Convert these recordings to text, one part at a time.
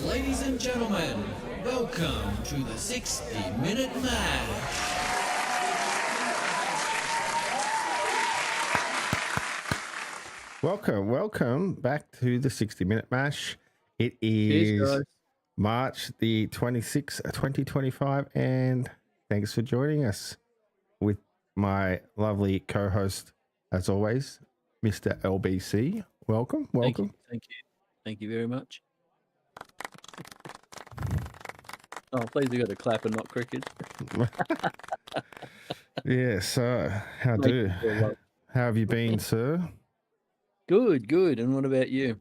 Ladies and gentlemen, welcome to the 60-Minute Mash. Welcome back to the 60-Minute Mash. It is March the 26th, 2025, and thanks for joining us with my lovely co-host, as always, Mr. LBC. Welcome. Thank you very much. Oh, please, you got to clap and not cricket. Yeah, so how have you been, sir? Good. And what about you?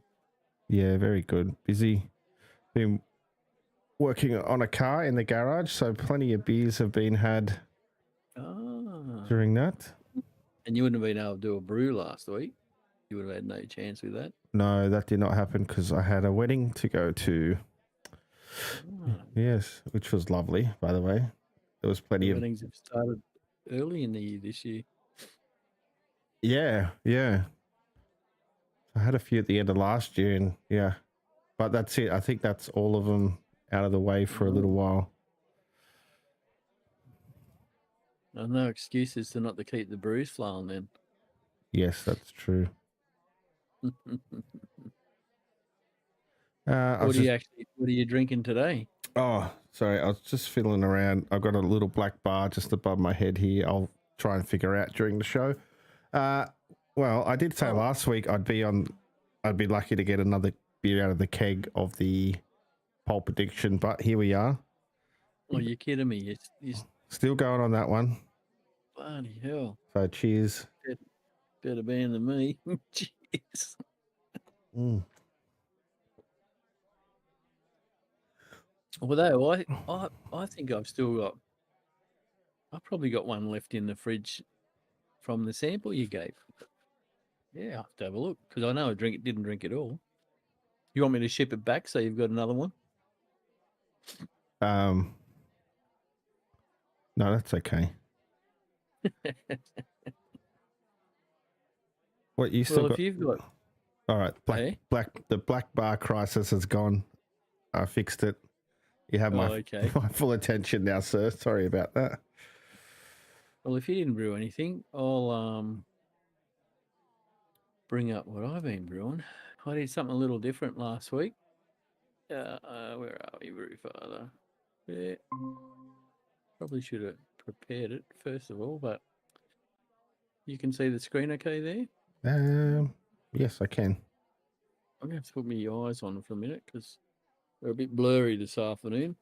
Yeah, very good. Busy. Been working on a car in the garage, so plenty of beers have been had during that. And you wouldn't have been able to do a brew last week. You would have had no chance with that. No, that did not happen because I had a wedding to go to. Yes, which was lovely, by the way. There was plenty of weddings have started early in the year this year. Yeah. I had a few at the end of last year, and yeah, but that's it. I think that's all of them out of the way for a little while. No excuses to not to keep the brews flowing then. Yes, that's true. What are you drinking today? Oh, sorry. I was just fiddling around. I've got a little black bar just above my head here. I'll try and figure out during the show. Well, I did say last week I'd be lucky to get another beer out of the keg of the Pulp Addiction, but here we are. Oh, you're kidding me. You're still going on that one. Bloody hell. So cheers. Better band than me. Cheers. Although I think I've probably got one left in the fridge from the sample you gave. Yeah, I'll have to have a look because I know I didn't drink it all. You want me to ship it back so you've got another one? No, that's okay. What you still got? If you've got, all right, the black bar crisis is gone. I fixed it. You have my full attention now, sir. Sorry about that. Well, if you didn't brew anything, I'll bring up what I've been brewing. I did something a little different last week. Where are we, brewfather? Yeah. Probably should have prepared it first of all, but you can see the screen okay there? Yes, I can. I'm going to have to put my eyes on for a minute because They're a bit blurry this afternoon.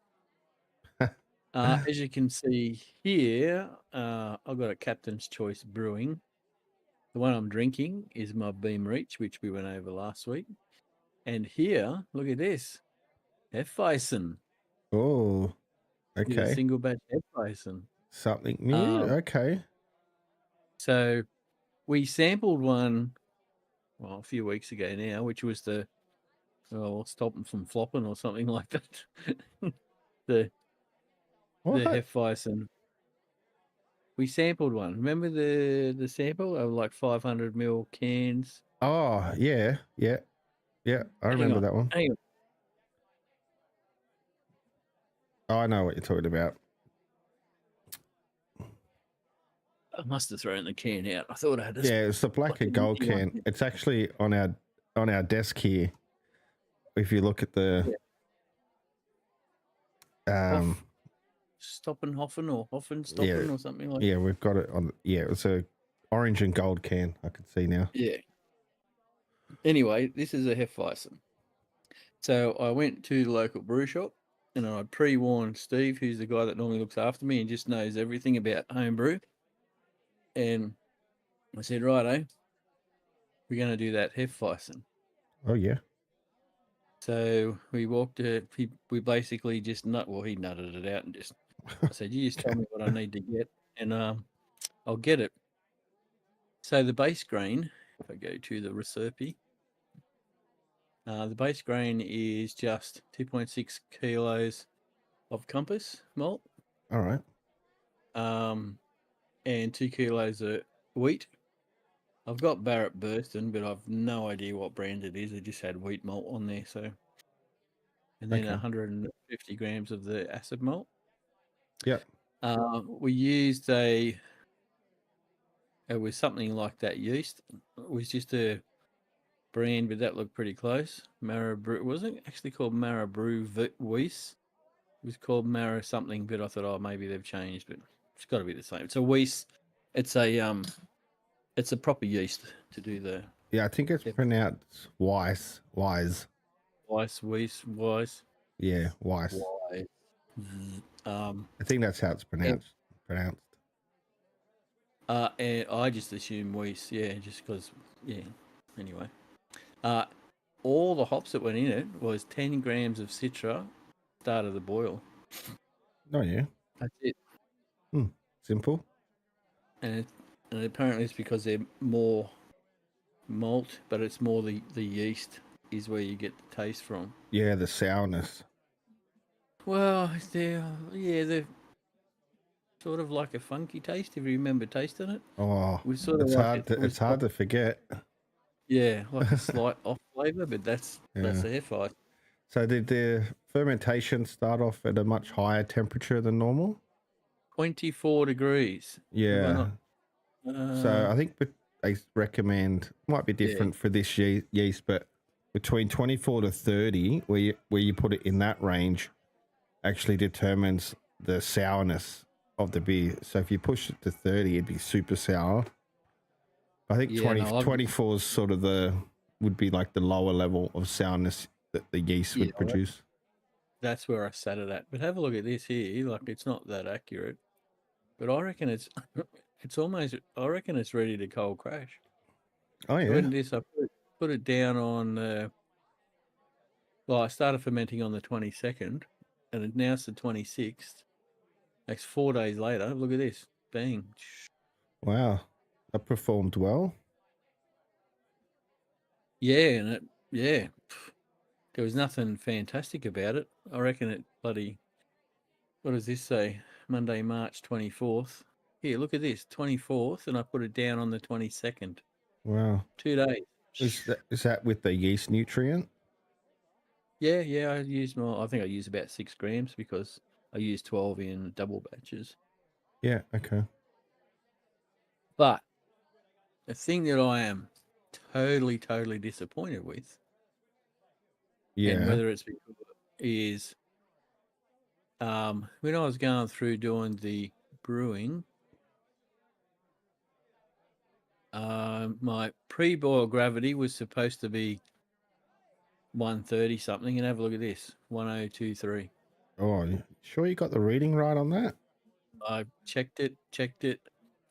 As you can see here, I've got a Captain's Choice Brewing. The one I'm drinking is my Beam Reach, which we went over last week. And here, look at this, Hefeweizen. Oh, Did a okay. single batch Hefeweizen. Something new. Okay. So we sampled one, well, a few weeks ago now, which was the, stop them from flopping or something like that. the What? Hefeweizen. We sampled one. Remember the sample of like 500 ml cans? Oh, yeah. I remember that one. Hang on. Oh, I know what you're talking about. I must have thrown the can out. I thought I had this. Yeah, it's the black and gold can. It's actually on our desk here. If you look at the Stoppenhofen or Hoffenstoppen or something like that. Yeah, we've got it on. Yeah, it's a orange and gold can. I can see now. Yeah. Anyway, this is a Hefeweizen. So I went to the local brew shop and I pre-warned Steve, who's the guy that normally looks after me and just knows everything about homebrew. And I said, righto, we're going to do that Hefeweizen. Oh, yeah. So we walked we basically just he nutted it out and just, I said, you just tell me what I need to get and I'll get it. So the base grain, if I go to the recipe, the base grain is just 2.6 kilos of Compass malt. All right. And 2 kilos of wheat. I've got Barrett Burston, but I've no idea what brand it is. I just had wheat malt on there, so. And then 150 grams of the acid malt. Yep. We used it was something like that yeast. It was just a brand, but that looked pretty close. It wasn't actually called Mara Brew Weiss. It was called Mara something, but I thought, maybe they've changed, but it's got to be the same. It's a Weiss. It's a proper yeast to do the. Yeah, I think it's pronounced Weiss. Weiss. Yeah, Weiss. I think that's how it's pronounced. And I just assume Weiss, just because, Anyway, all the hops that went in it was 10 grams of Citra, start of the boil. Oh yeah, that's it. Simple. And apparently it's because they're more malt, but it's more the yeast is where you get the taste from. Yeah, the sourness. Well, they're sort of like a funky taste, if you remember tasting it. Oh, it's hard to forget. Yeah, like a slight off flavour, but that's the Hefeweizen. So did the fermentation start off at a much higher temperature than normal? 24 degrees. Yeah. So I think they recommend, might be different for this yeast, but between 24 to 30, where you put it in that range, actually determines the sourness of the beer. So if you push it to 30, it'd be super sour. I think 24 is sort of would be like the lower level of sourness that the yeast would produce. That's where I sat it at. But have a look at this here. Like, it's not that accurate, but I reckon it's ready to cold crash. Oh yeah. I went this. I put it down on. I started fermenting on the 22nd, and now it's the 26th. That's 4 days later. Look at this. Bang. Wow. That performed well. Yeah, there was nothing fantastic about it. I reckon it bloody. What does this say? Monday, March 24th. Here, look at this. 24th, and I put it down on the 22nd. Wow. 2 days. Is that with the yeast nutrient? Yeah. I think I used about 6 grams because I used 12 in double batches. Yeah. Okay. But the thing that I am totally disappointed with, and whether it's because is when I was going through doing the brewing, my pre-boil gravity was supposed to be 130 something, and have a look at this, 1023. Oh, sure you got the reading right on that? I checked it.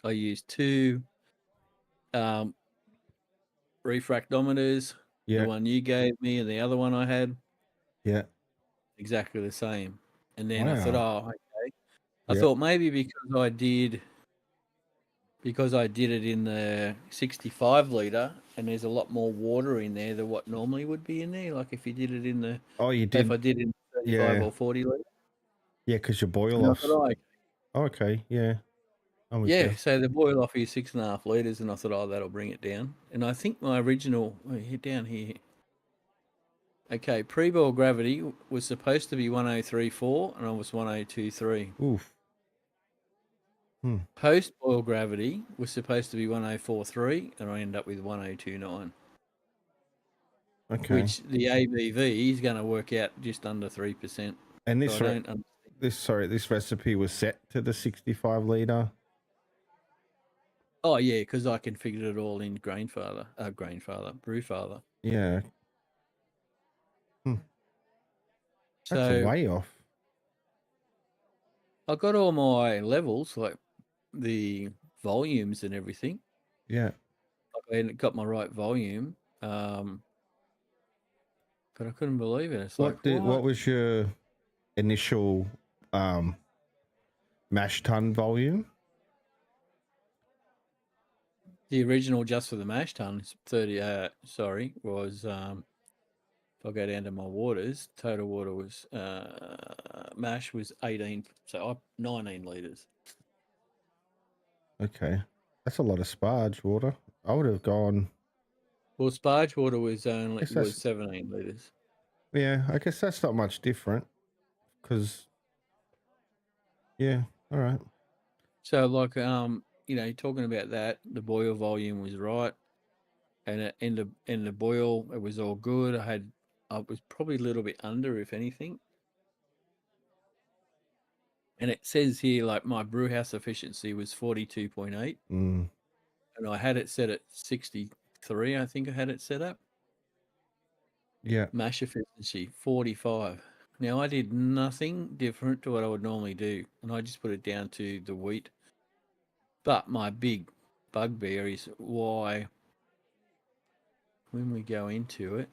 I used two refractometers. Yeah. The one you gave me and the other one I had, Yeah. exactly the same. And then I thought, Wow. oh, okay. I Yeah. thought maybe because I did it in the 65 litre, and there's a lot more water in there than what normally would be in there. Like if you did it in the, Oh, you if I did. did it in 35 Yeah. or 40 litre. Yeah, because your boil And I offs. thought, Oh, okay. Yeah. I'm with yeah, you. so the boil off is 6.5 litres, and I thought, oh, that'll bring it down. And I think my original, down here. Okay, pre-boil gravity was supposed to be 1034, and I was 1023. Oof. Post-boil gravity was supposed to be 1043, and I ended up with 1029. Okay. Which the ABV is going to work out just under 3%. And this, So this recipe was set to the 65 litre. oh yeah, because I configured it all in brewfather. Yeah. That's So way off. I got all my levels, like the volumes and everything. Yeah. I got my right volume, but I couldn't believe it. It's What was your initial mash tun volume? The original just for the mash tun is 30. Was if I go down to my waters, total water was mash was 18, so 19 litres. Okay, that's a lot of sparge water. I would have gone. Well, sparge water was 17 litres. Yeah, I guess that's not much different. Because, yeah, all right. So, like, talking about that, the boil volume was right, and in the boil, it was all good. I was probably a little bit under, if anything. And it says here, like, my brew house efficiency was 42.8, and I had it set at 63. I think I had it set up. Yeah. Mash efficiency 45. Now, I did nothing different to what I would normally do, and I just put it down to the wheat. But my big bugbear is why, when we go into it,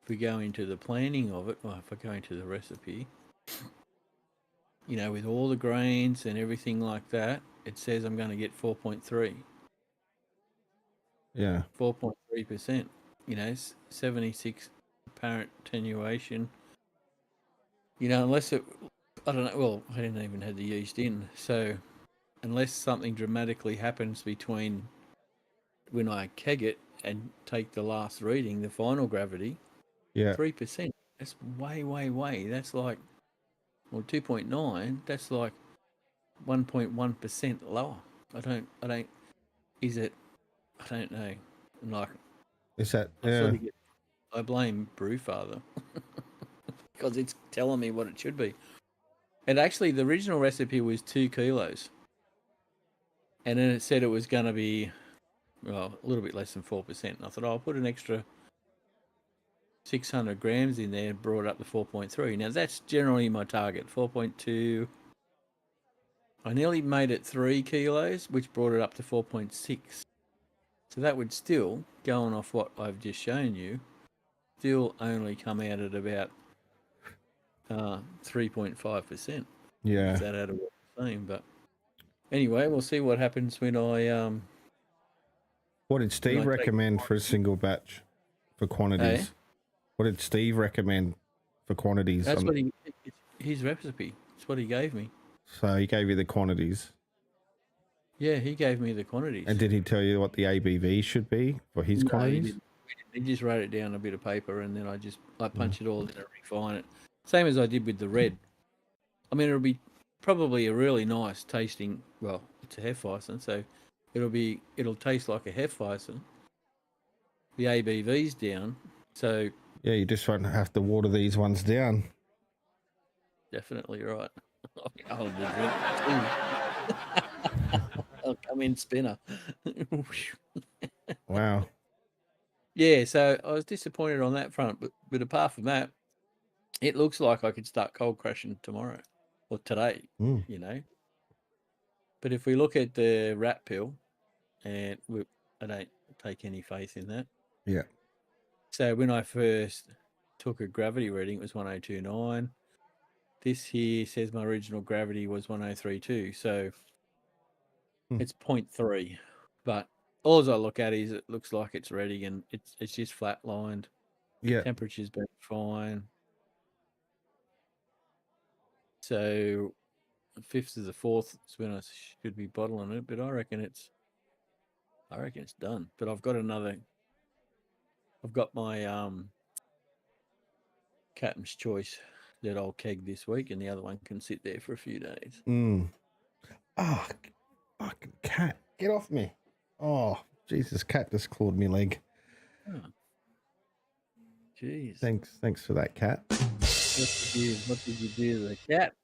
if we go into the planning of it, if I go into the recipe, with all the grains and everything like that, it says I'm going to get 4.3. Yeah. 4.3%. 76 apparent attenuation. Unless it, I don't know, well, I didn't even have the yeast in, so unless something dramatically happens between when I keg it and take the last reading, the final gravity, 3%. That's way. That's like, 2.9. That's like 1.1% lower. I don't know. And like, Is that? I blame Brewfather because it's telling me what it should be. And actually, the original recipe was 2 kilos, and then it said it was going to be, a little bit less than 4%. And I thought, I'll put an extra 600 grams in there and brought it up to 4.3. Now, that's generally my target, 4.2. I nearly made it 3 kilos, which brought it up to 4.6. So that would still, going off what I've just shown you, still only come out at about 3.5%. Yeah. If that out of what I'm saying. But anyway, we'll see what happens when I... What did Steve recommend for a single batch for quantities? Hey? What did Steve recommend for quantities? That's what his recipe. That's what he gave me. So he gave you the quantities. Yeah, he gave me the quantities. And did he tell you what the ABV should be for his quantities? He just wrote it down on a bit of paper, and then I punch it all in and refine it. Same as I did with the red. I mean, it'll be probably a really nice tasting. Well, it's a Hefeweizen, so it'll taste like a Hefeweizen. The ABV's down, so yeah, you just won't have to water these ones down. Definitely right. I'll drink too. I'll come in spinner. Wow. Yeah, so I was disappointed on that front, but apart from that, it looks like I could start cold crushing tomorrow or today, Mm. you know. But if we look at the rat pill, and I don't take any faith in that. Yeah. So when I first took a gravity reading, it was 1029. This here says my original gravity was 1032. So it's 0.3. But all I look at is it looks like it's ready and it's just flatlined. Yeah. Temperature's been fine. So 5th to the 4th is when I should be bottling it, but I reckon it's done. But I've got my Captain's Choice that I'll keg this week, and the other one can sit there for a few days. Oh, fucking cat. Get off me. Oh, Jesus, cat just clawed me leg. Oh. Jeez. Thanks for that, cat. What did you do to the cat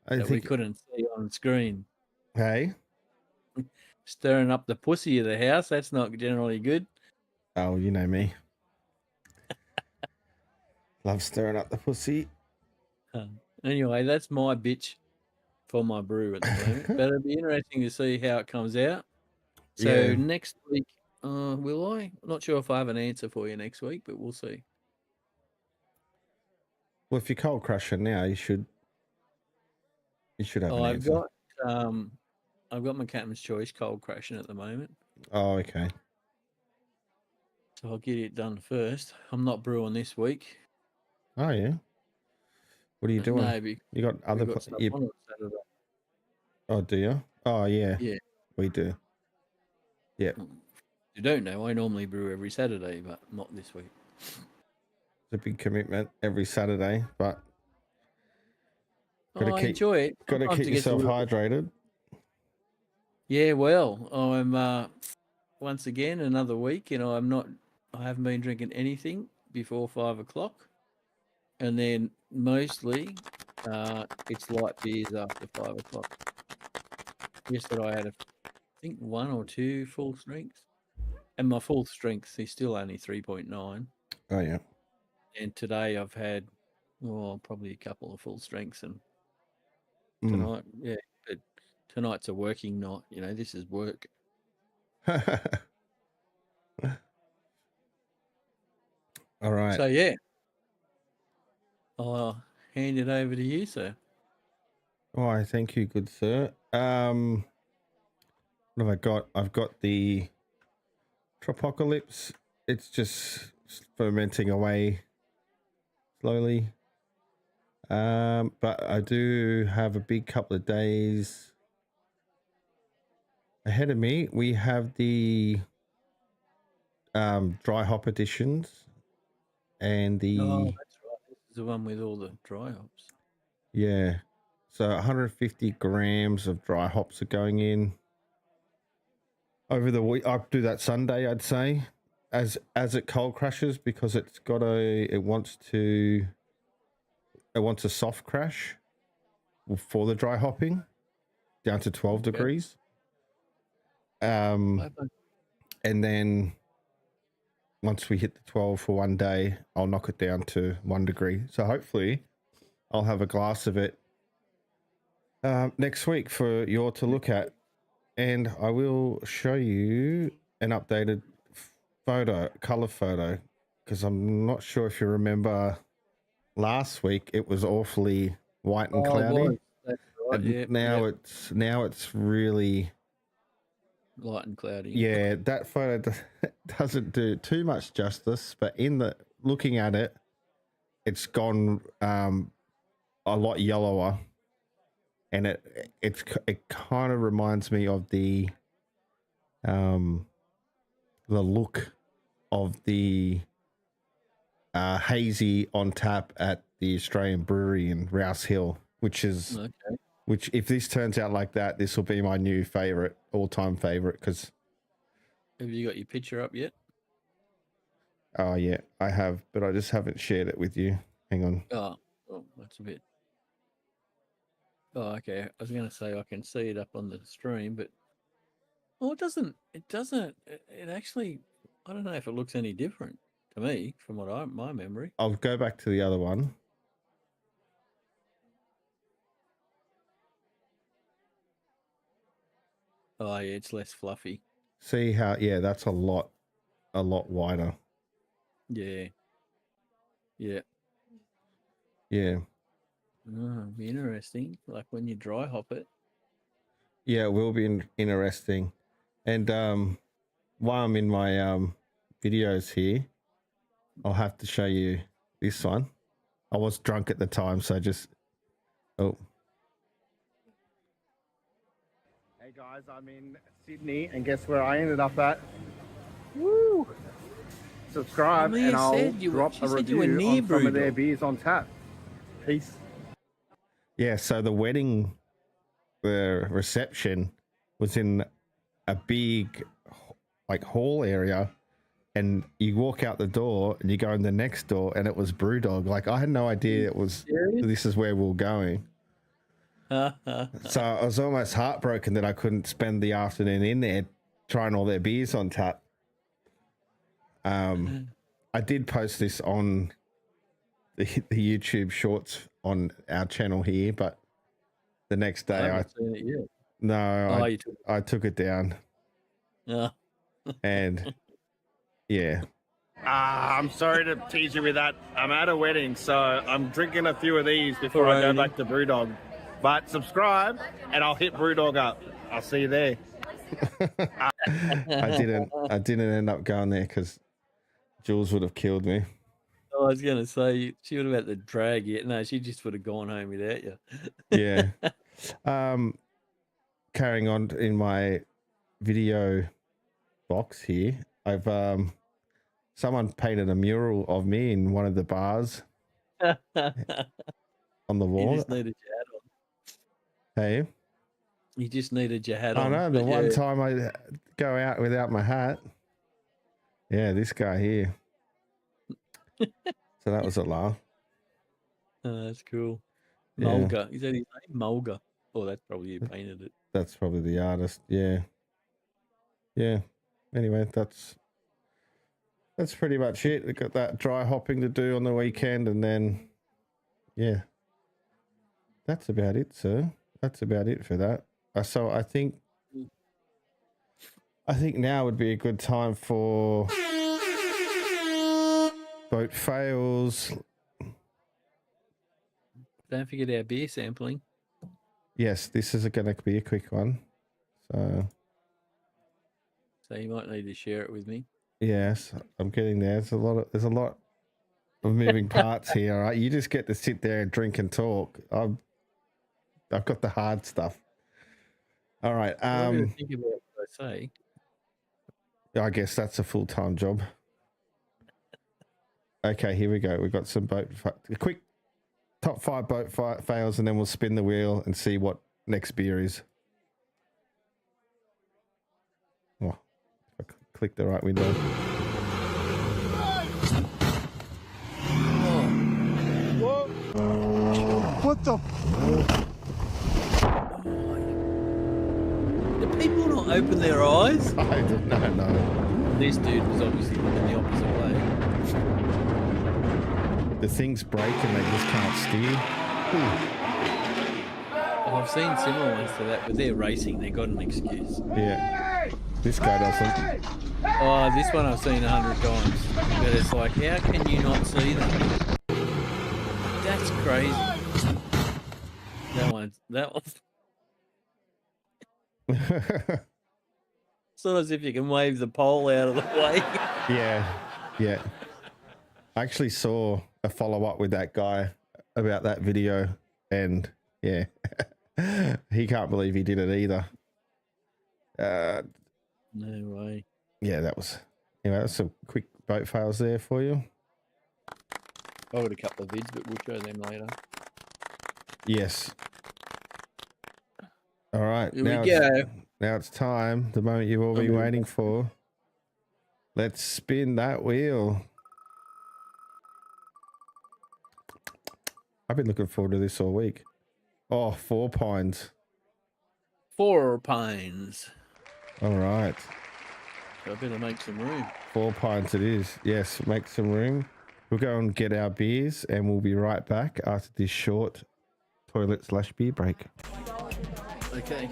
that we couldn't see on screen? Hey? Stirring up the pussy of the house, that's not generally good. Oh, you know me. Love stirring up the pussy. Anyway, that's my bitch for my brew at the moment. But it'll be interesting to see how it comes out. So next week, will I? I'm not sure if I have an answer for you next week, but we'll see. Well, if you're cold crushing now, you should have an answer. I've got my Captain's Choice cold crushing at the moment. Oh, okay. So I'll get it done first. I'm not brewing this week. Oh, yeah. What are you doing? No, you got other... on Saturday. Oh, do you? Oh, yeah. Yeah. We do. Yeah. You don't know, I normally brew every Saturday, but not this week. It's a big commitment every Saturday, but... I enjoy it. Got to keep yourself hydrated. Yeah, well, I'm once again another week, I haven't been drinking anything before 5 o'clock, and then mostly it's light beers after 5 o'clock. Yesterday I had I think 1 or 2 full strengths, and my full strength is still only 3.9. Oh, yeah. And today I've had probably a couple of full strengths, and tonight, but tonight's a working night. This is work. All right. So yeah, I'll hand it over to you, sir. Why, thank you, good sir. What have I got? I've got the Tropocalypse. It's just fermenting away slowly. But I do have a big couple of days ahead of me. We have the dry hop editions and the... Oh, that's right. This is the one with all the dry hops. Yeah. So 150 grams of dry hops are going in over the week. I do that Sunday, I'd say, as it cold crushes, because it wants a soft crash for the dry hopping down to 12 degrees. And then once we hit the 12 for one day, I'll knock it down to 1 degree. So hopefully I'll have a glass of it next week for you all to look at. And I will show you an updated color photo, because I'm not sure if you remember last week it was awfully white and cloudy. That's right. And now it's really light and cloudy. Yeah, that photo doesn't do too much justice, but looking at it, it's gone a lot yellower, and it kind of reminds me of the look of the hazy on tap at the Australian brewery in Rouse Hill, which if this turns out like that, this will be my new all-time favorite. Because have you got your picture up yet? Oh yeah, I have, but I just haven't shared it with you. Hang on. Oh, that's a bit. Oh, okay. I was going to say I can see it up on the stream, but it doesn't. It actually. I don't know if it looks any different. to me, from what my memory. I'll go back to the other one. Oh yeah, it's less fluffy. See how? Yeah, that's a lot wider. Yeah. Yeah. Yeah. Oh, interesting. Like when you dry hop it. Yeah, it will be interesting. And while I'm in my videos here, I'll have to show you this one. I was drunk at the time, so just oh. Hey guys, I'm in Sydney, and guess where I ended up at? Woo! Subscribe, and I'll drop a review on some of their beers on tap. Peace. Yeah, so the reception was in a big like hall area, and you walk out the door and you go in the next door and it was Brewdog. Like I had no idea this is where we were going. So I was almost heartbroken that I couldn't spend the afternoon in there trying all their beers on tap. I did post this on the YouTube shorts on our channel here, but the next day I took it down. Yeah. And yeah. I'm sorry to tease you with that. I'm at a wedding, so I'm drinking a few of these before I go back to Brewdog. But subscribe, and I'll hit Brewdog up. I'll see you there. I didn't end up going there because Jules would have killed me. I was gonna say she would have had to drag you. No, she just would have gone home without you. Yeah. Carrying on in my video box here, I've someone painted a mural of me in one of the bars on the wall. You just needed your hat on. Hey, you just needed your hat on. I know the one time I go out without my hat. Yeah, this guy here. So that was a laugh. Oh, that's cool. Yeah. Mulga. Is that his name? Mulga. Oh, that's probably you painted it. That's probably the artist. Yeah. Yeah. Anyway, that's pretty much it. We got that dry hopping to do on the weekend, and then yeah. That's about it, sir. That's about it for that. So I think now would be a good time for boat fails. Don't forget our beer sampling. Yes, this is going to be a quick one. So you might need to share it with me. Yes, I'm getting there. There's a lot of moving parts here. All right, you just get to sit there and drink and talk. I've got the hard stuff. All right. Think about what I say. I guess that's a full-time job. Okay, here we go. We've got some a quick top 5 boat fails, and then we'll spin the wheel and see what next beer is. Oh, if I click the right window. What the? Do people not open their eyes? No. This dude was obviously looking the opposite way. The things break and they just can't steer. Oh, I've seen similar ones to that, but they're racing. They got an excuse. Yeah. This guy doesn't. Oh, this one I've seen 100 times. But it's like, how can you not see that? That's crazy. That one's sort of as if you can wave the pole out of the way. Yeah. I actually saw a follow-up with that guy about that video, and yeah, he can't believe he did it either. No way. Yeah, that's some quick boat fails there for you. I've got a couple of vids, but we'll show them later. Yes. All right. Here we go. Now it's time, the moment you've all been waiting for. Let's spin that wheel. I've been looking forward to this all week. Oh, 4 Pines. 4 Pines. All right. So I better make some room. 4 pints it is. Yes, make some room. We'll go and get our beers and we'll be right back after this short toilet/beer break. Okay.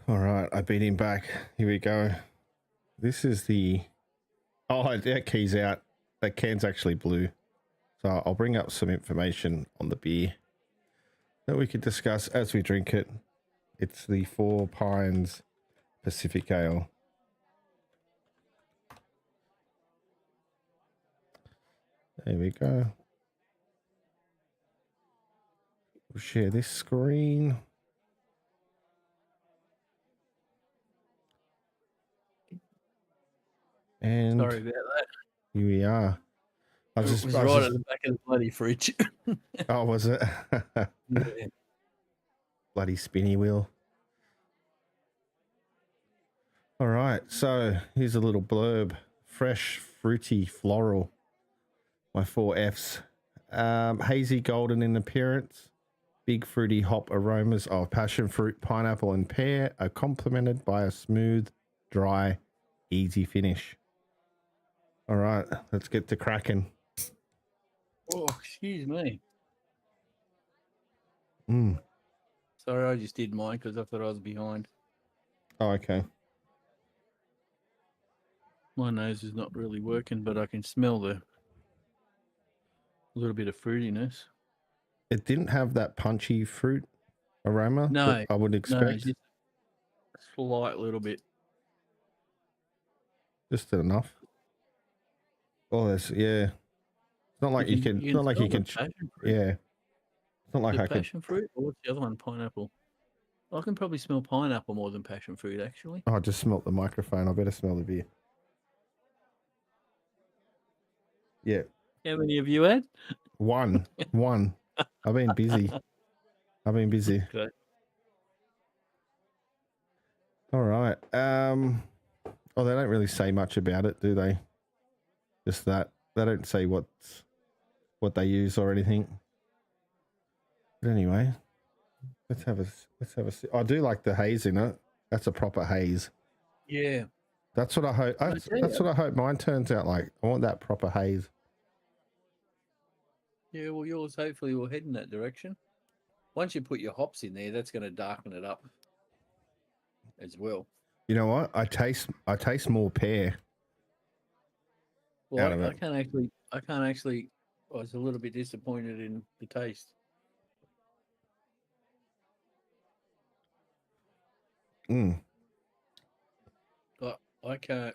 All right, I beat him back. Here we go. This is the... Oh, that key's out. That can's actually blue. So I'll bring up some information on the beer that we can discuss as we drink it. It's the 4 Pines Pacific Ale. There we go. We'll share this screen. And Sorry about that. here we are. I It was was just, right at the back of the bloody fridge. oh, was it? Yeah. Bloody spinny wheel. All right, so here's a little blurb. Fresh, fruity, floral. My 4 Fs. Hazy golden in appearance. Big fruity hop aromas of passion fruit, pineapple, and pear are complemented by a smooth, dry, easy finish. All right, let's get to cracking. Oh, excuse me. Mm. Sorry, I just did mine because I thought I was behind. Oh, okay. My nose is not really working, but I can smell the little bit of fruitiness. It didn't have that punchy fruit aroma No, that I would no, expect. just a slight little bit. Just enough. Oh, that's, yeah. It's not like you can. It's not like you smell can. the passion fruit. Yeah. It's not like The I could. passion fruit, or what's the other one? Pineapple. I can probably smell pineapple more than passion fruit, actually. Oh, I just smelt the microphone. I better smell the beer. Yeah. How many have you had? One. I've been busy. Okay. All right. Oh, they don't really say much about it, do they? Just that. They don't say what they use or anything. But anyway, let's have a. I do like the haze in it. That's a proper haze. Yeah. That's what I hope. That's what I hope mine turns out like. I want that proper haze. Yeah, well, yours hopefully will head in that direction. Once you put your hops in there, that's going to darken it up as well. You know what? I taste more pear. Well, Out of I it. can't actually. I was a little bit disappointed in the taste. I can't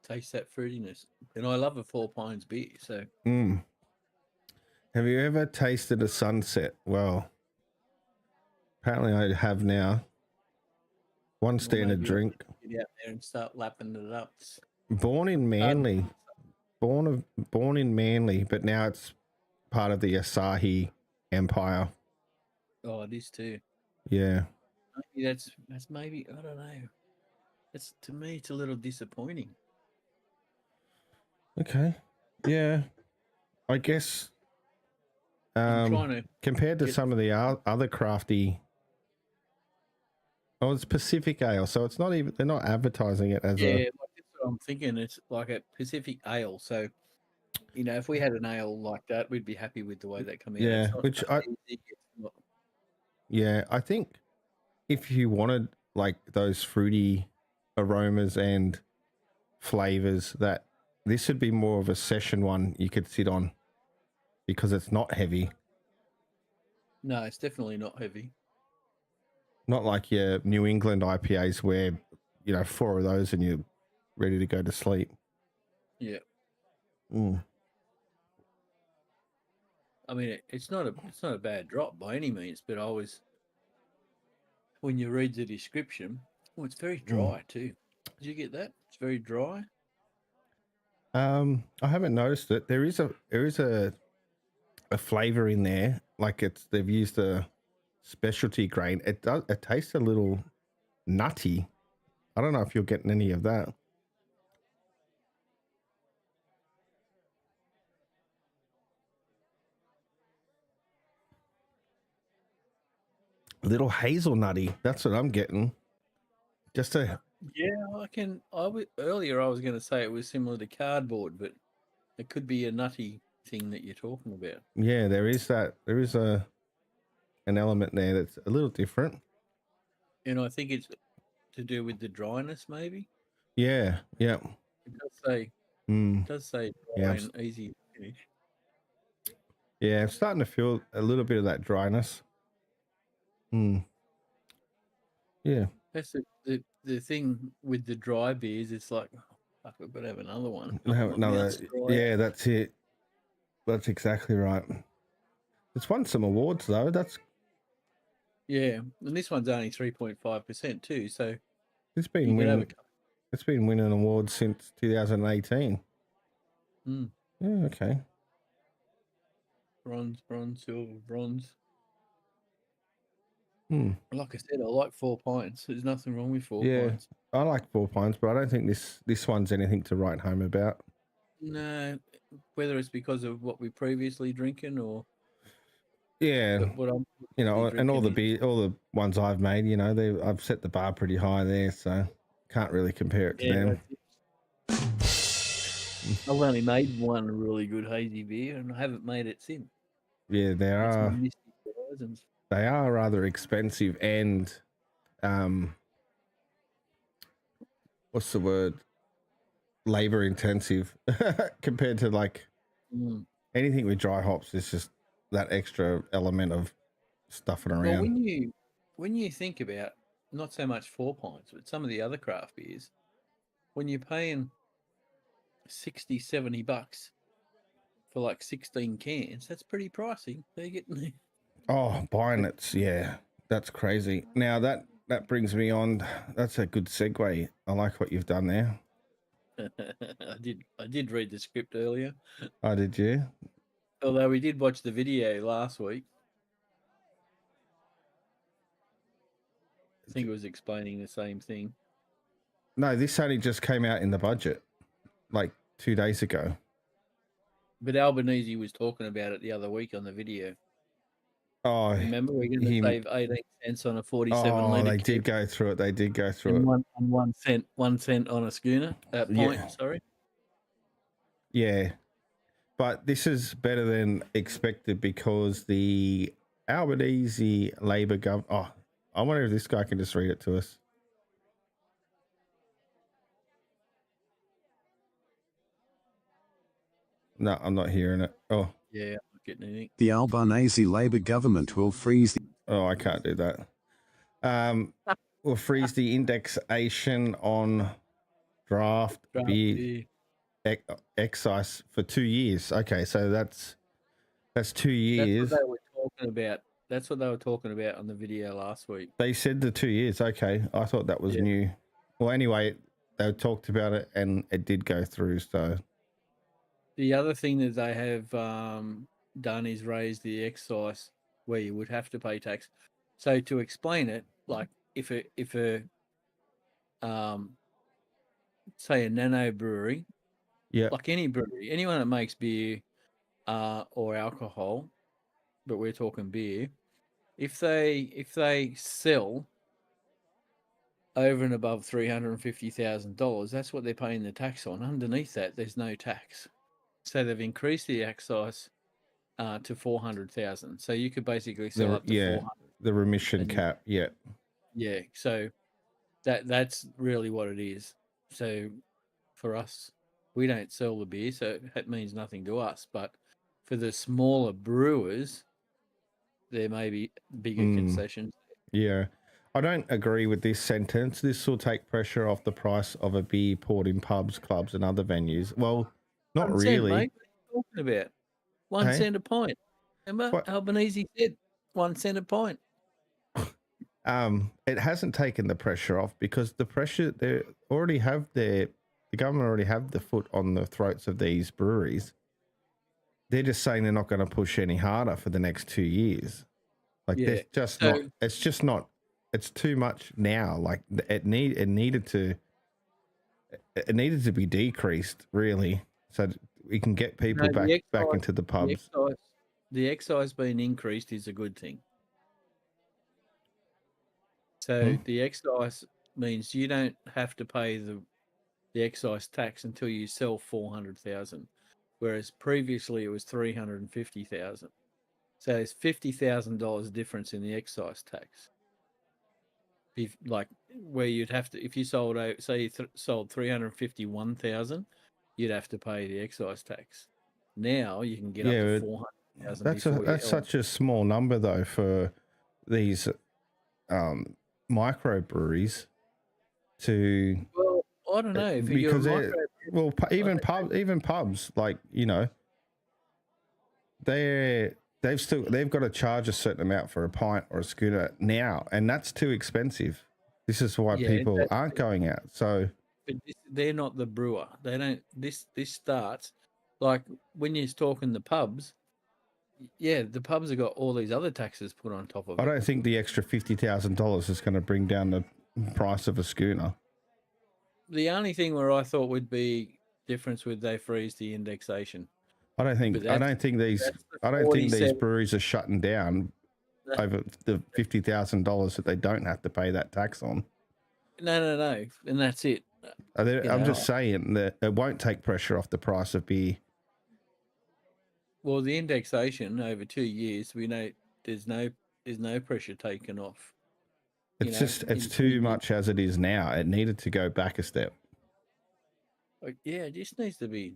taste that fruitiness, and I love a 4 Pines beer. So, Have you ever tasted a sunset? Well, apparently I have now. One standard maybe drink. I'll get out there and start lapping it up. Born in Manly. Born in Manly, but now it's part of the Asahi Empire. Oh, it is too. Yeah. Maybe that's maybe, I don't know. It's, to me, it's a little disappointing. Okay. Yeah. I guess I'm trying to compared to some of the other crafty. Oh, it's Pacific Ale, so it's not even, they're not advertising it as like, that's what I'm thinking. It's like a Pacific Ale, so if we had an ale like that, we'd be happy with the way that come out. Yeah, It's not easy, yeah, I think if you wanted like those fruity aromas and flavors, that this would be more of a session one you could sit on because it's not heavy. No, it's definitely not heavy. Not like your New England IPAs where, 4 of those and you're ready to go to sleep. Yeah. Mm. I mean, it's not a bad drop by any means, but when you read the description, it's very dry too. Did you get that? It's very dry. I haven't noticed it. There is a flavor in there, like they've used a specialty grain. It tastes a little nutty. I don't know if you're getting any of that. A little hazelnutty. That's what I'm getting. Just a Earlier I was going to say it was similar to cardboard, but it could be a nutty thing that you're talking about. Yeah, there is that. There is an element there that's a little different. And I think it's to do with the dryness, maybe. Yeah. It does say dry and easy to finish. Yeah, I'm starting to feel a little bit of that dryness. Yeah. That's the thing with the dry beers. It's like, fuck, I've got to have another one. Yeah, that's it. That's exactly right. It's won some awards though. And this one's only 3.5% too. So it's been winning awards since 2018. Yeah, okay. Bronze, silver, bronze. Like I said, I like 4 Pines. There's nothing wrong with 4 Pines. I like 4 Pines, but I don't think this one's anything to write home about. No, whether it's because of what we previously drinking or what I'm, and all the ones I've made, I've set the bar pretty high there, so can't really compare it to them. I've only made one really good hazy beer, and I haven't made it since. Yeah, they are rather expensive and, what's the word? Labor intensive compared to like anything with dry hops. It's just that extra element of stuffing around. Well, when you think about not so much 4 Pines, but some of the other craft beers, when you're paying $60-$70 for like 16 cans, that's pretty pricey. They're getting buying it, that's crazy. Now that brings me on. That's a good segue. I like what you've done there. I did read the script earlier. Oh, did you? Although we did watch the video last week. I think it was explaining the same thing. No, this only just came out in the budget like 2 days ago. But Albanese was talking about it the other week on the video. Oh, remember, we're going to save 18 cents on a 47 litre. They did go through it. They did go through it. 1 cent on a schooner. Sorry. Yeah. But this is better than expected because the Albanese Labor government. Oh, I wonder if this guy can just read it to us. No, I'm not hearing it. Oh. Yeah, I'm not getting anything. The Albanese Labor government will freeze the... Oh, I can't do that. will freeze the indexation on draft beer excise for 2 years. Okay, so that's 2 years. That's what they were talking about. That's what they were talking about on the video last week. They said the 2 years. Okay, I thought that was new. Well, anyway, they talked about it and it did go through. So the other thing that they have done is raise the excise where you would have to pay tax. So to explain it, like if a say a nano brewery, like any brewery, anyone that makes beer or alcohol, but we're talking beer, if they sell over and above $350,000, that's what they're paying the tax on. Underneath that, there's no tax. So they've increased the excise to 400,000. So you could basically sell up to 400. The remission cap. Yeah. So that's really what it is. So for us, we don't sell the beer, so that means nothing to us. But for the smaller brewers, there may be bigger concessions. Yeah. I don't agree with this sentence. This will take pressure off the price of a beer poured in pubs, clubs, and other venues. Well, not really. Mate, what are you talking about? 1 cent a pint. Remember, what? Albanese said 1 cent a pint. It hasn't taken the pressure off because the pressure the government already have the foot on the throats of these breweries. They're just saying they're not going to push any harder for the next 2 years. Like it's just not. It's too much now. Like it needed to be decreased really, so we can get people back into the pubs. The excise being increased is a good thing. So the excise means you don't have to pay the excise tax until you sell 400,000, whereas previously it was 350,000. So there's $50,000 difference in the excise tax. If where you'd have to, if you sold sold 351,000, you'd have to pay the excise tax. Now you can get up to 400,000. That's such a small number though for these microbreweries to. Well, I don't know because even pubs, like they've got to charge a certain amount for a pint or a schooner now, and that's too expensive. This is why people aren't going out. So but they're not the brewer. They don't. This starts like when you're talking the pubs. Yeah, the pubs have got all these other taxes put on top of it. I don't think the extra $50,000 is going to bring down the price of a schooner. The only thing where I thought would be difference would they freeze the indexation. I don't think these breweries are shutting down over the $50,000 that they don't have to pay that tax on. No, and that's it. I'm just saying that it won't take pressure off the price of beer. Well, the indexation over 2 years, we know there's no pressure taken off. It's too much as it is now. It needed to go back a step. Yeah, it just needs to be.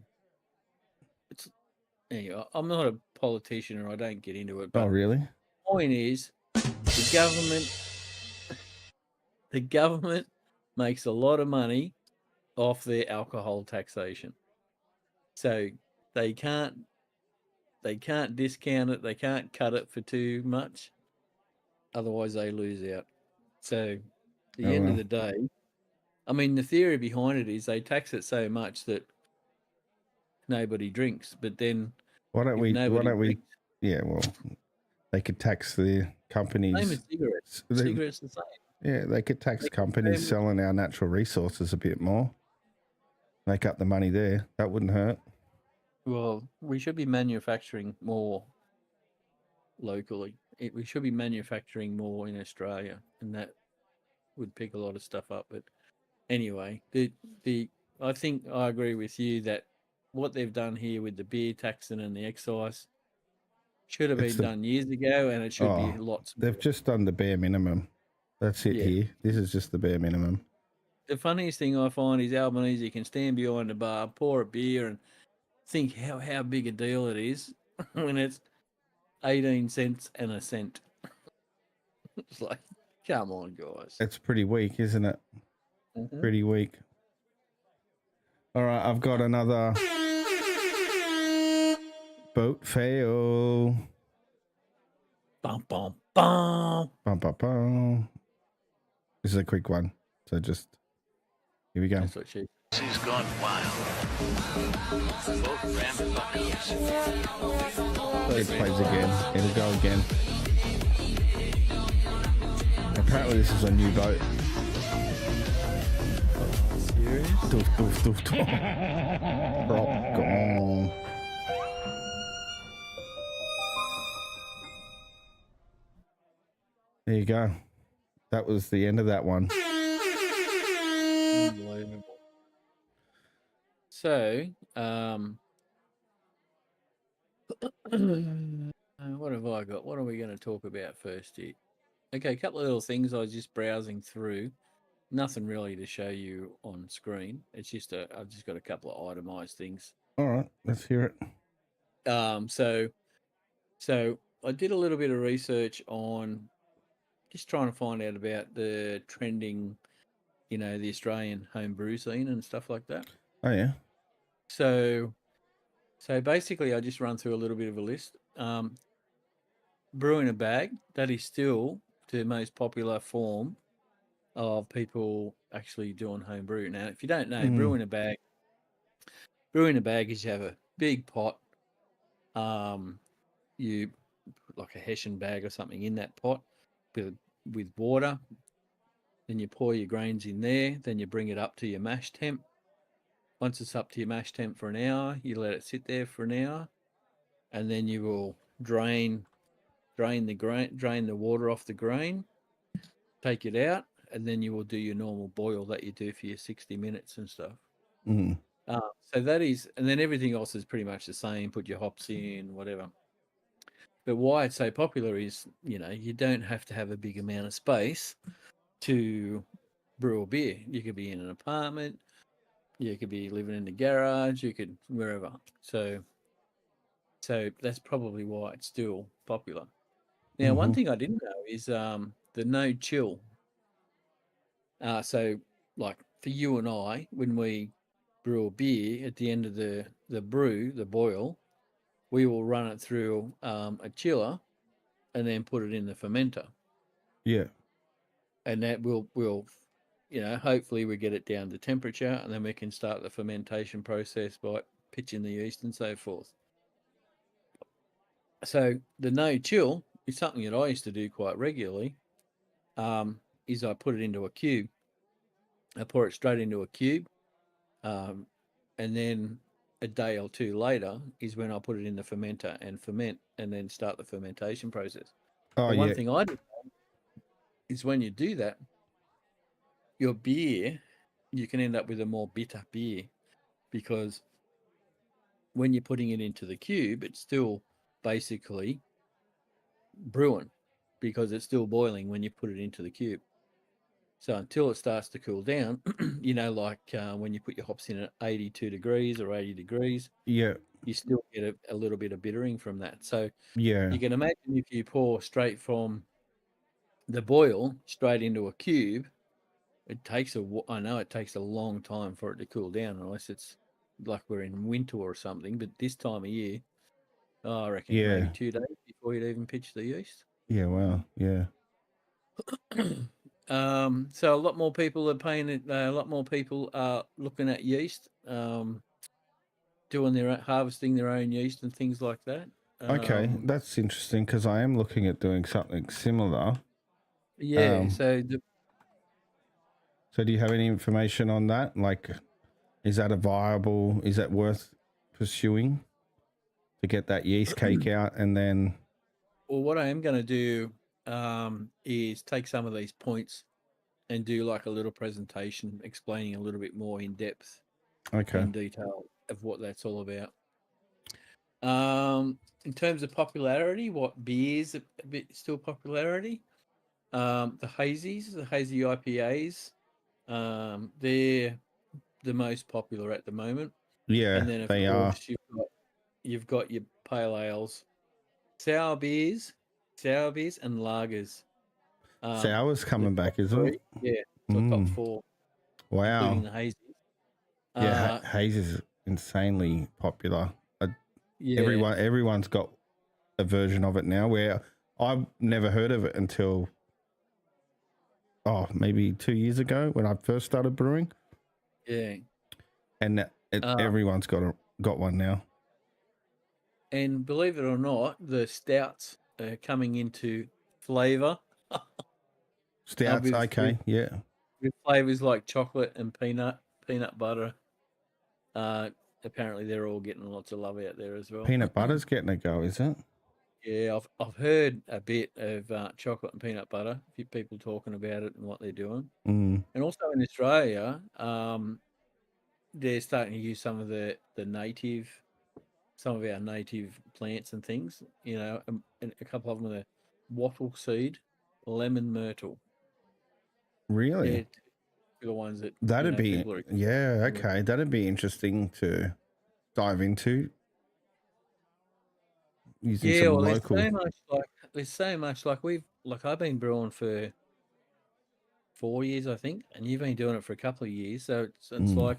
Anyway, I'm not a politician, or I don't get into it. But really? The point is, the government makes a lot of money off their alcohol taxation, so they can't discount it. They can't cut it for too much, otherwise they lose out. So, at the end of the day, I mean, the theory behind it is they tax it so much that nobody drinks. But then, why don't we? Yeah, well, they could tax the companies. Same as cigarettes. Cigarettes the same. Yeah, they could tax companies selling our natural resources a bit more. Make up the money there. That wouldn't hurt. Well, we should be manufacturing more locally. We should be manufacturing more in Australia, and that would pick a lot of stuff up. But anyway, I think I agree with you that what they've done here with the beer taxing and the excise should have been done years ago, and it should be lots more. They've just done the bare minimum. That's it here. This is just the bare minimum. The funniest thing I find is Albanese can stand behind the bar, pour a beer, and think how big a deal it is when it's 18 cents and a cent. It's like, Come on, guys. It's pretty weak, isn't it? Mhm. Pretty weak. All right, I've got another boat fail. Bum, bum, bum. Bum, bum, bum. This is a quick one, so just here we go. That's what she. She's gone wild. Both ram buckets. It plays again. It'll go again. Apparently, this is a new boat. Serious? Doof, doof, doof, doof. Rock gone. There you go. That was the end of that one. Unbelievable. So, what have I got? What are we going to talk about first here? Okay, a couple of little things I was just browsing through. Nothing really to show you on screen. It's just I've just got a couple of itemized things. All right, let's hear it. So I did a little bit of research on just trying to find out about the trending, the Australian home brew scene and stuff like that. Oh yeah. So basically, I just run through a little bit of a list. Brewing a bag, that is still the most popular form of people actually doing home brew. Now, if you don't know, brewing a bag is you have a big pot. You put like a Hessian bag or something in that pot with water. Then you pour your grains in there. Then you bring it up to your mash temp. Once it's up to your mash temp for an hour, you let it sit there for an hour, and then you will drain the water off the grain, take it out, and then you will do your normal boil that you do for your 60 minutes and stuff. So that is, and then everything else is pretty much the same. Put your hops in, whatever. But why it's so popular is, you don't have to have a big amount of space to brew a beer. You could be in an apartment, you could be living in the garage, you could wherever. So that's probably why it's still popular. Now, one thing I didn't know is the no chill. So, like for you and I, when we brew a beer at the end of the boil, we will run it through a chiller and then put it in the fermenter. Yeah. And that will hopefully we get it down to temperature, and then we can start the fermentation process by pitching the yeast and so forth. So the no chill is something that I used to do quite regularly. Is I put it into a cube. I pour it straight into a cube, and then a day or two later is when I put it in the fermenter and ferment, and then start the fermentation process. Oh, One thing I did is when you do that, your beer, you can end up with a more bitter beer, because when you're putting it into the cube, it's still basically brewing, because it's still boiling when you put it into the cube. So until it starts to cool down, like when you put your hops in at 82 degrees or 80 degrees, yeah, you still get a little bit of bittering from that. So yeah, you can imagine if you pour straight from the boil straight into a cube, it takes a long time for it to cool down, unless it's like we're in winter or something. But this time of year, I reckon maybe 2 days before you'd even pitch the yeast. Yeah, wow, yeah. So a lot more people are paying it. A lot more people are looking at yeast, doing harvesting their own yeast and things like that. Okay, that's interesting, because I am looking at doing something similar. Yeah. So do you have any information on that? Like, is that is that worth pursuing to get that yeast cake out? And then, well, what I am going to do is take some of these points and do like a little presentation explaining a little bit more in depth, in detail of what that's all about. In terms of popularity, what beers a bit still popularity? The hazy IPAs, they're the most popular at the moment. yeah, And then of course you've got your pale ales, sour beers and lagers. Sour's coming back, isn't it? Yeah, so I've got 4, including Wow. the hazy. Yeah, haze is insanely popular. Yeah, Everyone's got a version of it now. Where I've never heard of it until maybe 2 years ago when I first started brewing, yeah. and everyone's got one now. And believe it or not, the stouts are coming into flavour. Stouts, okay, yeah. With flavours like chocolate and peanut butter. Apparently they're all getting lots of love out there as well. Peanut butter's getting a go, is it? Yeah, I've heard a bit of chocolate and peanut butter. A few people talking about it and what they're doing. Mm. And also in Australia, they're starting to use some of our native plants and things. You know, and a couple of them are wattle seed, lemon myrtle. Really? They're the ones that That'd be people are, okay. That'd be interesting to dive into. Using some local. there's so much like I've been brewing for 4 years, I think, and you've been doing it for a couple of years. So it's like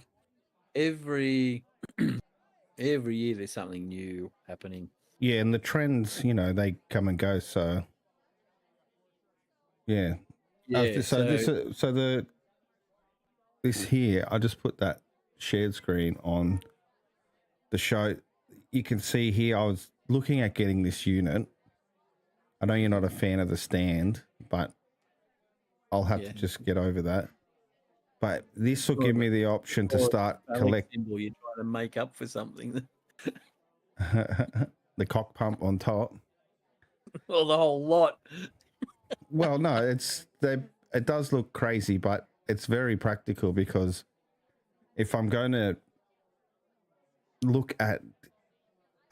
every year there's something new happening. Yeah, and the trends, they come and go. So yeah. This here, I just put that shared screen on the show. You can see here, I was looking at getting this unit. I know you're not a fan of the stand, but I'll have to just get over that. But this will give me the option to start collecting. You're trying to make up for something. The cock pump on top. Well, the whole lot. Well, no, it does look crazy, but it's very practical because if I'm going to look at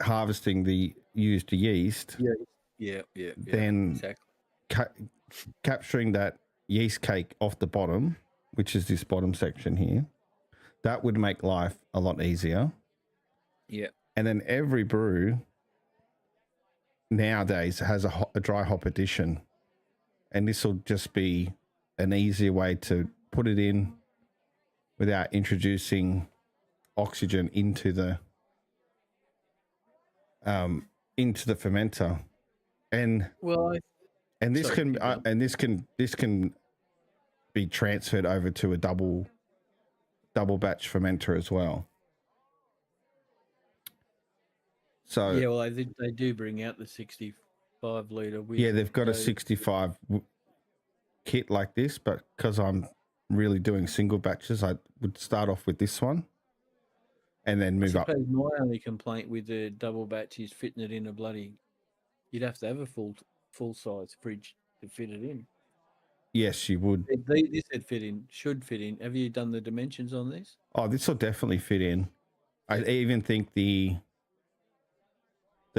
harvesting the used yeast, then exactly. Capturing that yeast cake off the bottom, which is this bottom section here, that would make life a lot easier. Yeah. And then every brew nowadays has a dry hop addition, and this will just be an easier way to put it in without introducing oxygen into the fermenter. And this can be transferred over to a double batch fermenter as well. So yeah, well, they do bring out the 65 litre. Yeah, they've got a 65 kit like this, but because I'm really doing single batches, I would start off with this one and then move up. My only complaint with the double batch is fitting it in a bloody. You'd have to have a full size fridge to fit it in. Yes, you would. This should fit in. Have you done the dimensions on this? Oh, this will definitely fit in. I even think the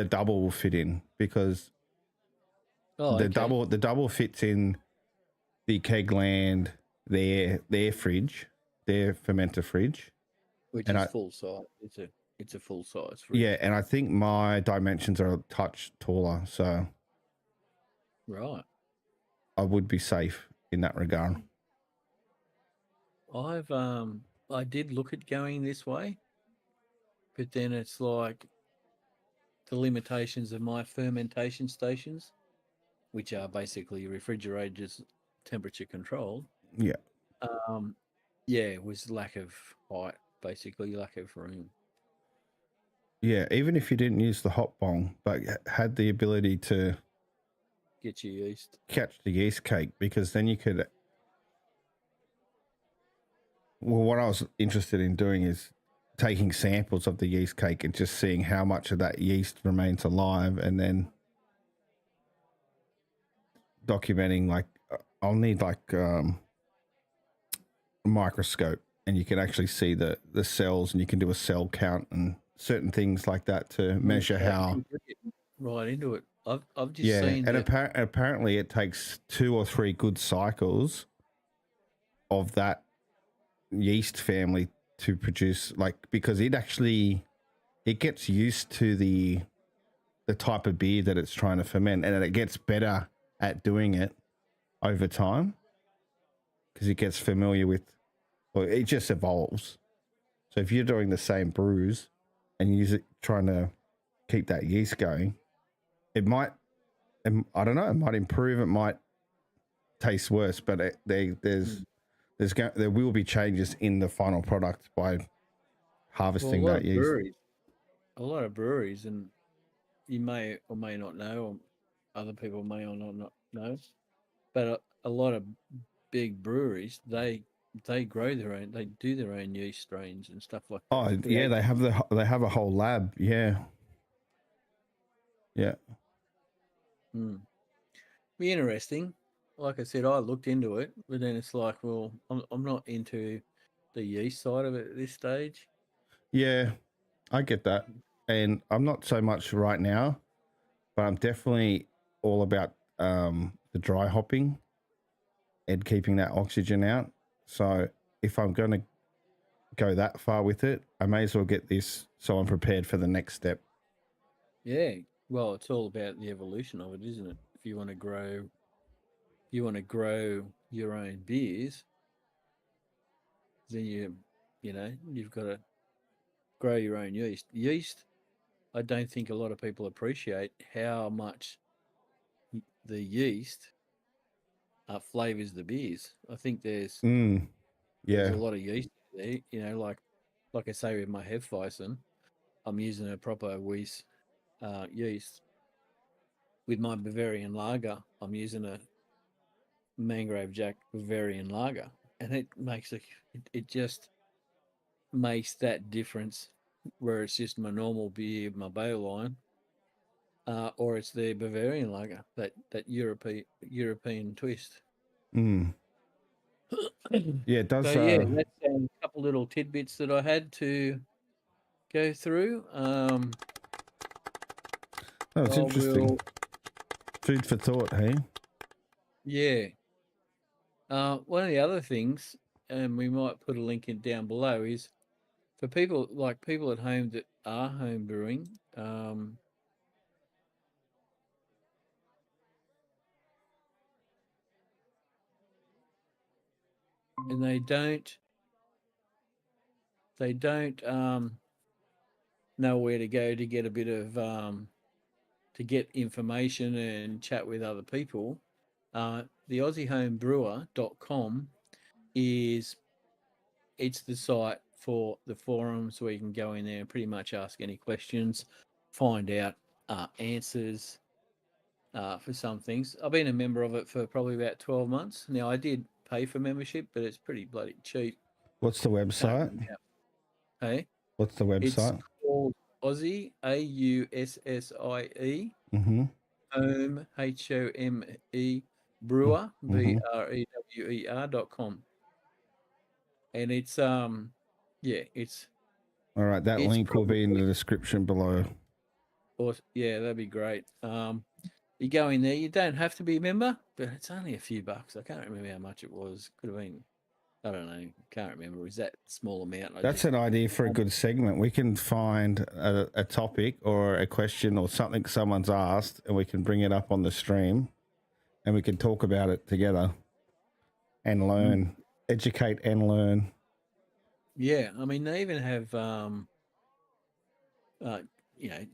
double will fit in because the double fits in the Kegland, their fridge, their fermenter fridge, which is full size. It's a full size fridge. Yeah, and I think my dimensions are a touch taller, so right, I would be safe in that regard. I did look at going this way, but then it's like the limitations of my fermentation stations, which are basically refrigerators, temperature controlled. Yeah. It was lack of height, basically lack of room. Yeah, even if you didn't use the hot bong, but had the ability to get your yeast, catch the yeast cake, because then you could. Well, what I was interested in doing is taking samples of the yeast cake and just seeing how much of that yeast remains alive, and then documenting. Like, I'll need a microscope, and you can actually see the cells, and you can do a cell count and certain things like that to measure how. Right into it. I've just seen. And apparently it takes 2 or 3 good cycles of that yeast family to produce, because it gets used to the type of beer that it's trying to ferment, and it gets better at doing it over time because it gets familiar with, well, it just evolves. So if you're doing the same brews and trying to keep that yeast going, it might, I don't know, it might improve, it might taste worse, but there will be changes in the final product by harvesting that yeast. A lot of breweries, and you may or may not know, or other people may or not know, but a lot of big breweries, they grow their own, they do their own yeast strains and stuff like that. Oh yeah, they have a whole lab. Yeah. Be interesting. Like I said, I looked into it, but then it's like, well, I'm not into the yeast side of it at this stage. Yeah, I get that, and I'm not so much right now, but I'm definitely all about the dry hopping and keeping that oxygen out. So if I'm going to go that far with it, I may as well get this so I'm prepared for the next step. Yeah, well, it's all about the evolution of it, isn't it? If you want to grow your own beers, then you've got to grow your own yeast. Yeast, I don't think a lot of people appreciate how much the yeast flavors the beers. I think there's a lot of yeast there. Like I say with my Hefeweizen, I'm using a proper Weiss yeast. With my Bavarian lager, I'm using a Mangrove Jack Bavarian lager, and it just makes that difference where it's just my normal beer, my Bowline, or it's the Bavarian lager, that European twist. Yeah, it does. So yeah, that's a couple little tidbits that I had to go through. It's interesting. Food for thought, hey? Yeah. One of the other things, and we might put a link in down below, is for people at home that are home brewing. And they don't know where to go to get a bit of to get information and chat with other people. The AussieHomebrewer.com it's the site for the forums where you can go in there and pretty much ask any questions, find out answers for some things. I've been a member of it for probably about 12 months. Now, I did pay for membership, but it's pretty bloody cheap. What's the website? Hey? What's the website? It's called Aussie, AUSSIE, Home, HOME, Brewer, BREWER.com. And it's it's all right. That link will be in the description below. Yeah, that'd be great. You go in there. You don't have to be a member, but it's only a few bucks. I can't remember how much it was. Could have been, I don't know. Can't remember. It was that small amount? That's an idea for a good segment. We can find a topic or a question or something someone's asked, and we can bring it up on the stream, and we can talk about it together and learn, educate and learn. Yeah, I mean, they even have,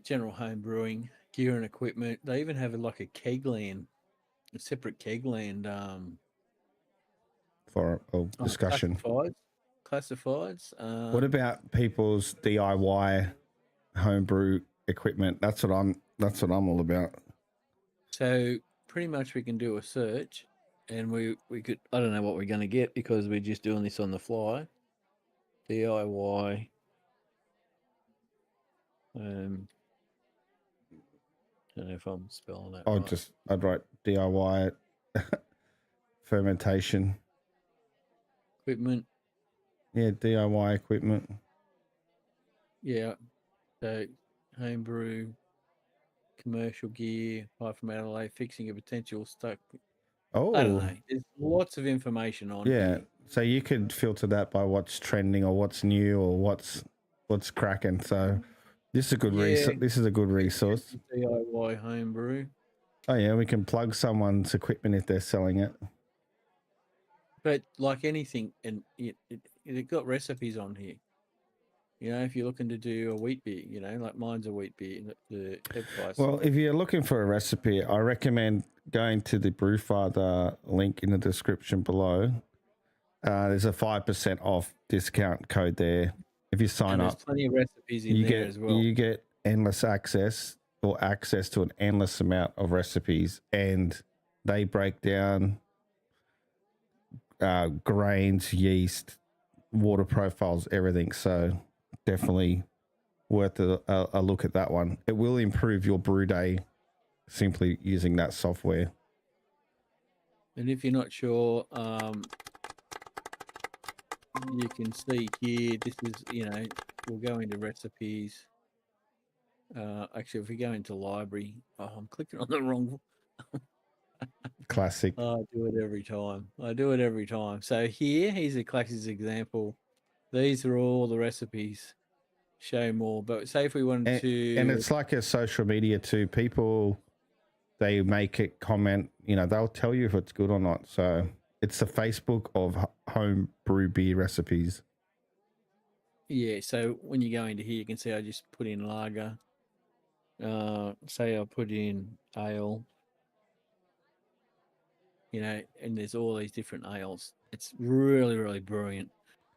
general home brewing gear and equipment. They even have a kegland, a separate kegland for a discussion. Classifieds. What about people's DIY homebrew equipment? That's what I'm all about. So pretty much we can do a search, and we could. I don't know what we're going to get because we're just doing this on the fly. DIY. I don't know if I'm spelling that right. I'd write DIY fermentation equipment. Yeah, DIY equipment. Yeah. So homebrew, commercial gear, high from Adelaide, fixing a potential stuck. Oh, I don't know. There's lots of information on. Yeah. Here. So you could filter that by what's trending or what's new or what's cracking. So this is a good resource. This is a good resource. DIY homebrew. Oh yeah, we can plug someone's equipment if they're selling it. But like anything, and they've got recipes on here. You know, if you're looking to do a wheat beer, you know, like mine's a wheat beer, the head price. Well, if you're looking for a recipe, I recommend going to the Brewfather link in the description below. There's a 5% off discount code there. If you sign there's up, plenty of recipes in there as well. You get endless access or access to an endless amount of recipes, and they break down grains, yeast, water profiles, everything. So definitely worth a look at that one. It will improve your brew day simply using that software. And if you're not sure, you can see here, this is, you know, we'll go into recipes. Actually, if we go into library, I'm clicking on the wrong. Classic. I do it every time. So here's a classic example. These are all the recipes. Show more. But say if we wanted to... And it's like a social media too. People, they make it comment, you know, they'll tell you if it's good or not. So it's the Facebook of home brew beer recipes. Yeah, so when you go into here, you can see I just put in lager. Say I put in ale. You know, and there's all these different ales. It's really, really brilliant.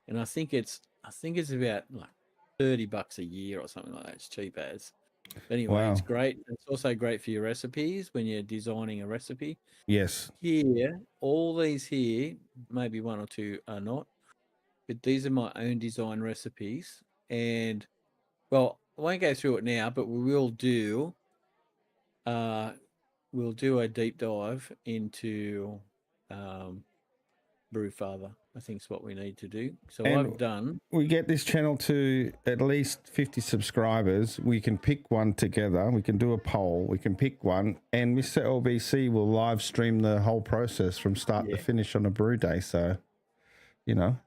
And I think it's about like $30 a year or something like that. It's cheap as. But anyway, It's great. It's also great for your recipes when you're designing a recipe. Yes. Here, all these here, maybe one or two are not, but these are my own design recipes. And well, I won't go through it now, but we will do we'll do a deep dive into Brewfather. I think is what we need to do. So I've done. We get this channel to at least 50 subscribers. We can pick one together. We can do a poll. We can pick one, and Mr. LBC will live stream the whole process from start to finish on a brew day. So, you know,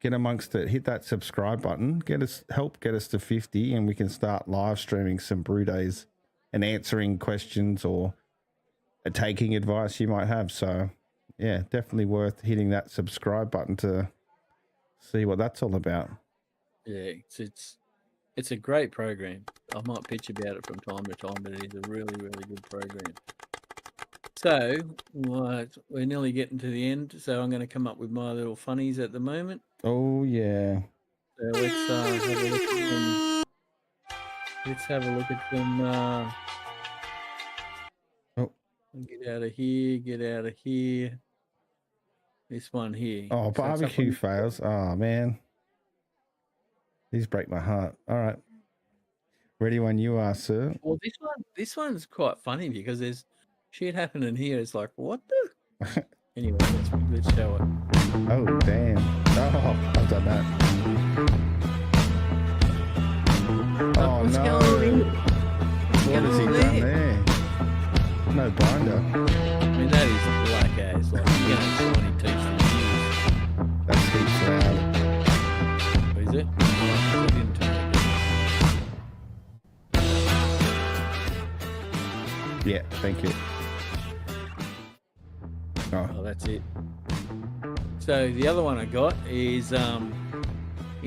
get amongst it. Hit that subscribe button. Help get us to 50, and we can start live streaming some brew days and answering questions or taking advice you might have. So yeah, definitely worth hitting that subscribe button to see what that's all about. Yeah, it's a great program. I might pitch about it from time to time, but it is a really, really good program. So we're nearly getting to the end, so I'm going to come up with my little funnies at the moment. Oh yeah. So let's have a look at them. Let's have a look at them. Get out of here. This one here. Oh, barbecue fails. Oh man. These break my heart. All right. Ready when you are, sir. Well, this one's quite funny because there's shit happening here. It's like, what the? Anyway, let's show it. Oh damn. Oh, I've done that. Oh what's no. going on? What has he done there? No binder. I mean, that is black as. Like, you know, shiny teeth for years. That's heaps loud. Is it? I didn't turn it. Yeah, thank you. Oh, that's it. So the other one I got is, you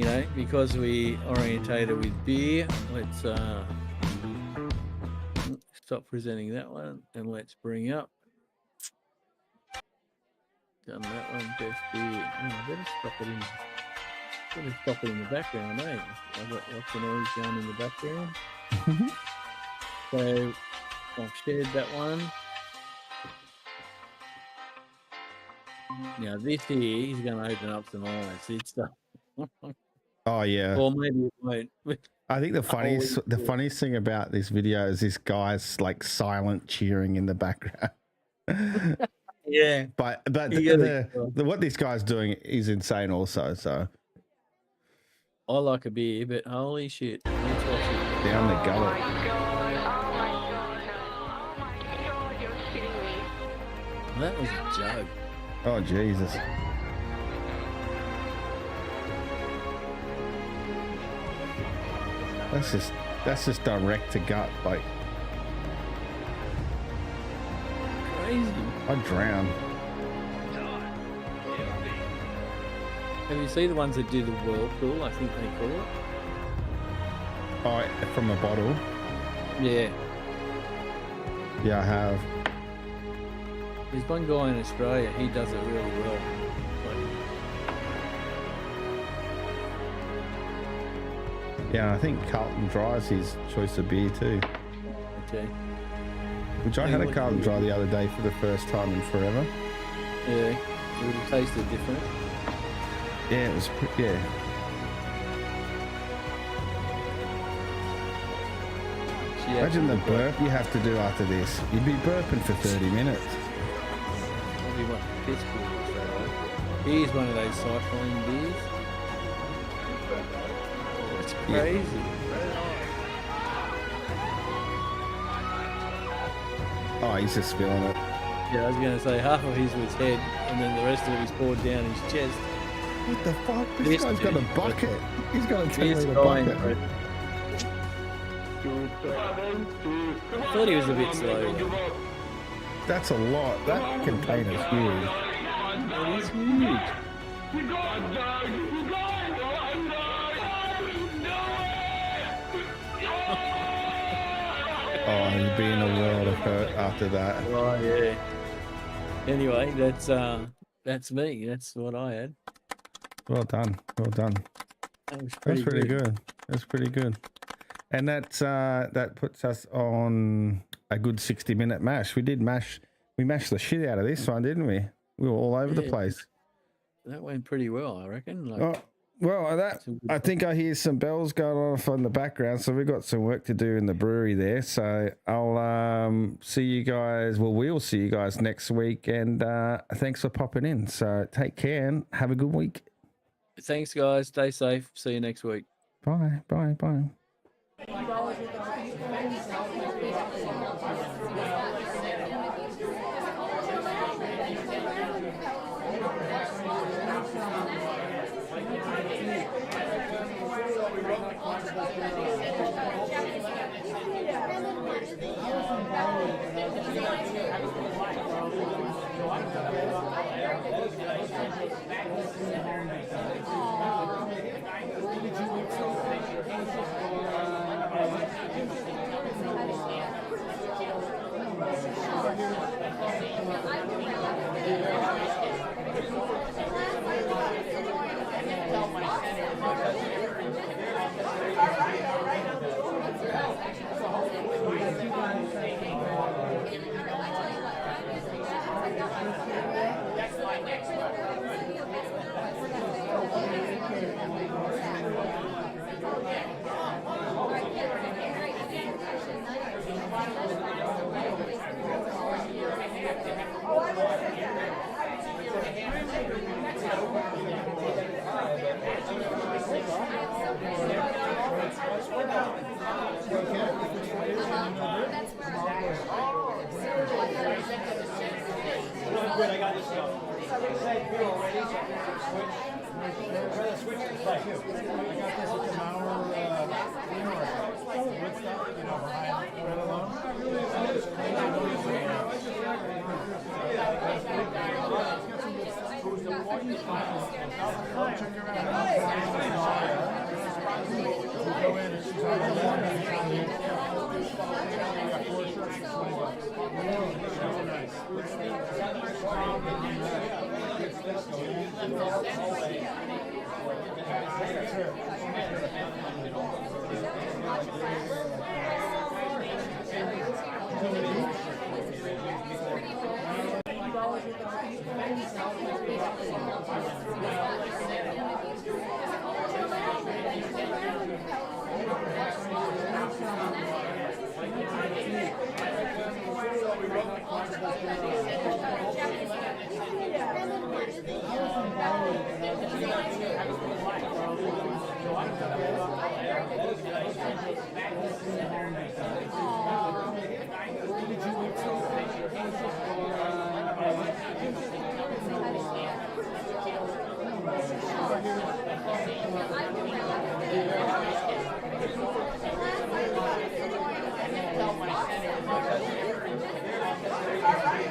know, because we orientated with beer, let's stop presenting that one and let's bring up. Done that one, best beer. Oh, I better stop it in the background, eh? I've got lots of noise going in the background. So I've shared that one. Now this here, he's going to open up some eyes. It's Oh yeah. or maybe it won't. I think the funniest thing about this video is this guy's like silent cheering in the background. Yeah. But what this guy's doing is insane also. So I like a beer, but holy shit. Let's watch it. down the gullet. That was a joke. Oh Jesus. That's just direct to gut, like. crazy. I'd drown. Have you seen the ones that do the whirlpool? I think they call it. Oh, from a bottle. Yeah. Yeah, I have. There's one guy in Australia. He does it really well. Yeah, I think Carlton Dry's his choice of beer too. Okay. Which I had a Carlton Dry the other day for the first time in forever. Yeah. It would have tasted different. Yeah, it was. Yeah. Imagine the burp you have to do after this. You'd be burping for 30 minutes. Maybe what piss pool is that, right? Here's one of those cycling beers. It's crazy. Oh, he's just spilling it. Yeah, I was going to say half of his was head, and then the rest of it is poured down his chest. What the fuck? This guy's got a bucket. He's got a 10-litre going, bucket. I thought he was a bit slow. That's a lot. That container's huge. It is huge. Oh, you'd be in a world of hurt after that. Oh yeah. Anyway, that's me. That's what I had. Well done. Well done. That's pretty good. That's pretty good. And that puts us on a good 60-minute mash. We mashed the shit out of this one, didn't we? We were all over the place. That went pretty well, I reckon. I think I hear some bells going off in the background, so we've got some work to do in the brewery there. So I'll see you guys. Well, we'll see you guys next week, and thanks for popping in. So take care and have a good week. Thanks, guys. Stay safe. See you next week. Bye. Bye. Bye.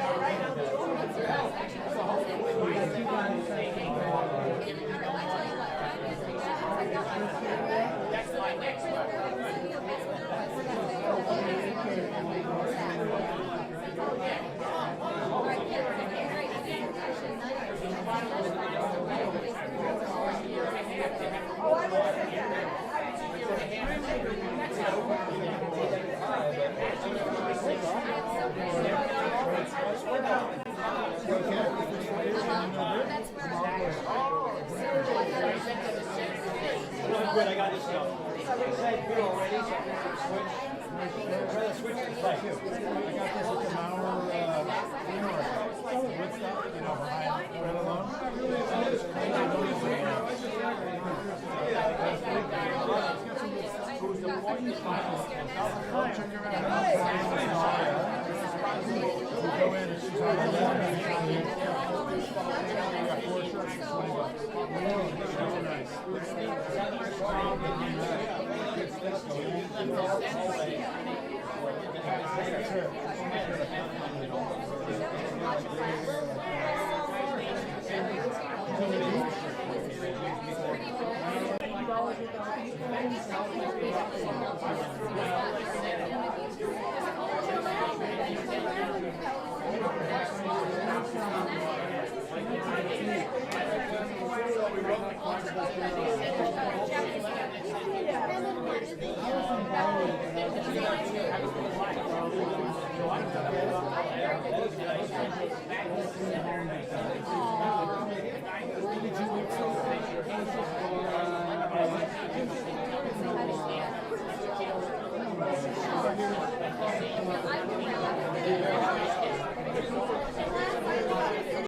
All right. Good, I got this stuff. Somebody said beer already, so I'm gonna switch. I'm gonna switch to play. I got this at the Mauer Woodstock, you know, behind right along. Go in and she's on the